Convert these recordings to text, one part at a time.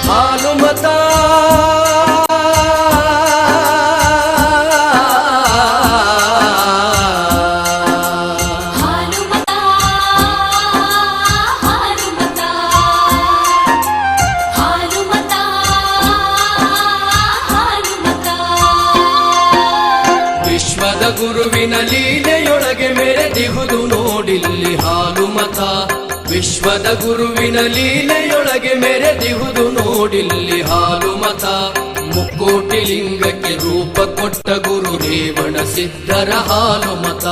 ಹಾಲು ಮತ ವಿಶ್ವದ ಗುರುವಿನ ಲೀಲೆಯೊಳಗೆ ಮೆರೆದಿಹುದು ನೋಡಿಲ್ಲಿ ಹಾಲು ಮತ. ವಿಶ್ವದ ಗುರುವಿನ ಲೀಲೆಯೊಳಗೆ ಮೆರೆದಿಹುದು ನೋಡಿಲ್ಲಿ ಹಾಲು ಮತ. ಮುಕ್ಕೋಟಿ ಲಿಂಗಕ್ಕೆ ರೂಪ ಕೊಟ್ಟ ಗುರು ರೇವಣ ಸಿದ್ಧರ ಹಾಲು ಮತ.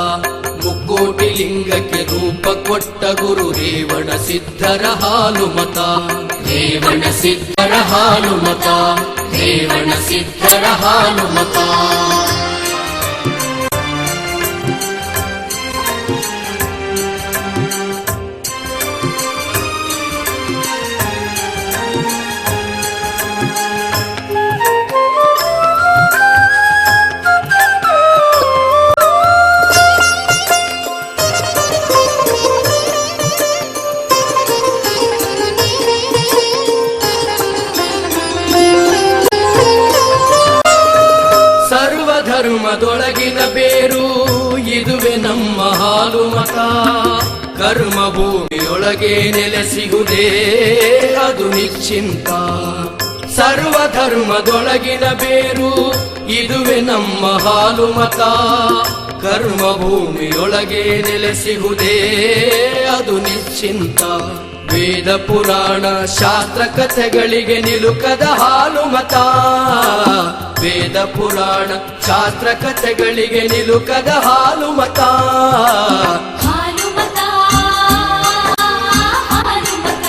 ಮುಕ್ಕೋಟಿ ಲಿಂಗಕ್ಕೆ ರೂಪ ಕೊಟ್ಟ ಗುರು ರೇವಣ ಸಿದ್ಧರ ಹಾಲು ಮತ. ರೇವಣ ಸಿದ್ಧರ ಹಾಲು ಮತ. ರೇವಣ ಸಿದ್ಧರ ಹಾಲು ಮತ. ಧರ್ಮದೊಳಗಿನ ಬೇರು ಇದುವೆ ನಮ್ಮ ಹಾಲು ಮತ. ಕರ್ಮ ಭೂಮಿಯೊಳಗೆ ನೆಲೆಸಿಗುವುದೇ ಅದು ನಿಶ್ಚಿಂತ. ಸರ್ವ ಧರ್ಮದೊಳಗಿನ ಬೇರು ಇದುವೆ ನಮ್ಮ ಹಾಲು ಮತ. ಕರ್ಮ ಭೂಮಿಯೊಳಗೆ ನೆಲೆಸಿಗುವುದೇ ಅದು ನಿಶ್ಚಿಂತ. ವೇದ ಪುರಾಣ ಶಾಸ್ತ್ರ ಕಥೆಗಳಿಗೆ ನಿಲುಕದ ಹಾಲು ಮತ. ವೇದ ಪುರಾಣ ಶಾಸ್ತ್ರ ಕಥೆಗಳಿಗೆ ನಿಲುಕದ ಹಾಲು ಮತ. ಹಾಲು ಮತ. ಹಾಲು ಮತ.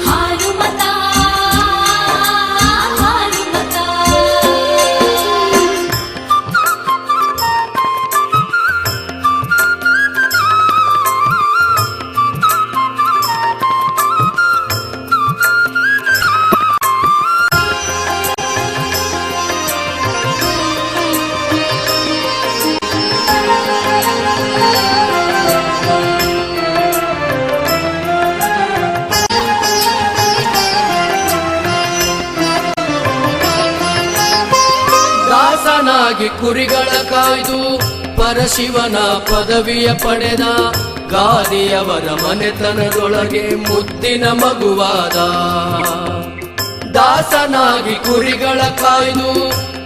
ಹಾಲು ಮತ. ಹಾಲು ಮತ. ದಾಸನಾಗಿ ಕುರಿಗಳ ಕಾಯ್ದು ಪರಶಿವನ ಪದವಿಯ ಪಡೆದ ಗಾದಿಯವರ ಮನೆತನದೊಳಗೆ ಮುದ್ದಿನ ಮಗುವಾದ. ದಾಸನಾಗಿ ಕುರಿಗಳ ಕಾಯ್ದು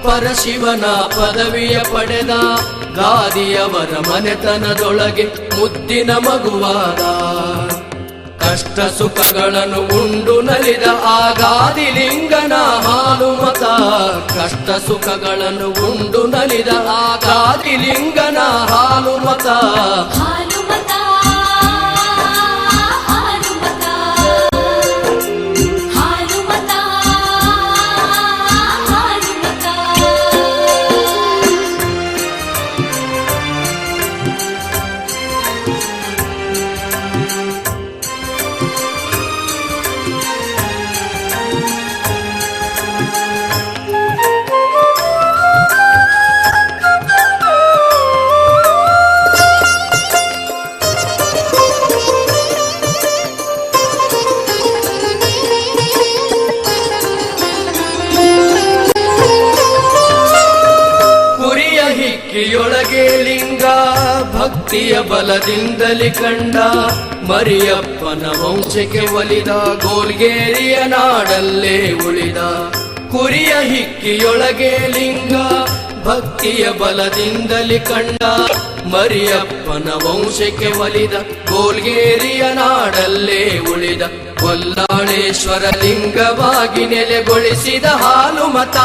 ಪರಶಿವನ ಪದವಿಯ ಪಡೆದ ಗಾದಿಯವರ ಮನೆತನದೊಳಗೆ ಮುದ್ದಿನ ಮಗುವಾದ. ಕಷ್ಟ ಸುಖಗಳನ್ನು ಉಂಡು ನಲಿದ ಆಗಾದಿ ಲಿಂಗನ ಹಾಲು ಮತ. ಕಷ್ಟ ಸುಖಗಳನ್ನು ಉಂಡು ನಲಿದ ಆಗಾದಿ ಲಿಂಗನ ಹಾಲು ಮತ. ಹಾಲು ಮತ. ಹಾಲು ಮತ. ಹಾಲು ಮತ. ಹಾಲು ಮತ. ಹಿಕ್ಕಿಯೊಳಗೆ ಲಿಂಗ ಭಕ್ತಿಯ ಬಲದಿಂದಲಿ ಕಂಡ ಮರಿಯಪ್ಪನ ವಂಶಕ್ಕೆ ಒಲಿದ ಗೋಲ್ಗೇರಿಯ ನಾಡಲ್ಲೇ ಉಳಿದ. ಕುರಿಯ ಹಿಕ್ಕಿಯೊಳಗೆ ಲಿಂಗ ಭಕ್ತಿಯ ಬಲದಿಂದಲಿ ಕಂಡ ಮರಿಯಪ್ಪನ ವಂಶಕ್ಕೆ ಒಲಿದ ಗೋಲ್ಗೇರಿಯ ನಾಡಲ್ಲೇ ಉಳಿದ. ಕೊಲ್ಲಾಳೇಶ್ವರ ಲಿಂಗವಾಗಿ ನೆಲೆಗೊಳಿಸಿದ ಹಾಲು ಮತ.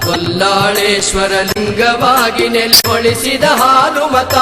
ಕೊಲ್ಲಾಳೇಶ್ವರ ಲಿಂಗವಾಗಿ ನೆಲೆಗೊಳಿಸಿದ ಹಾಲು ಮತ.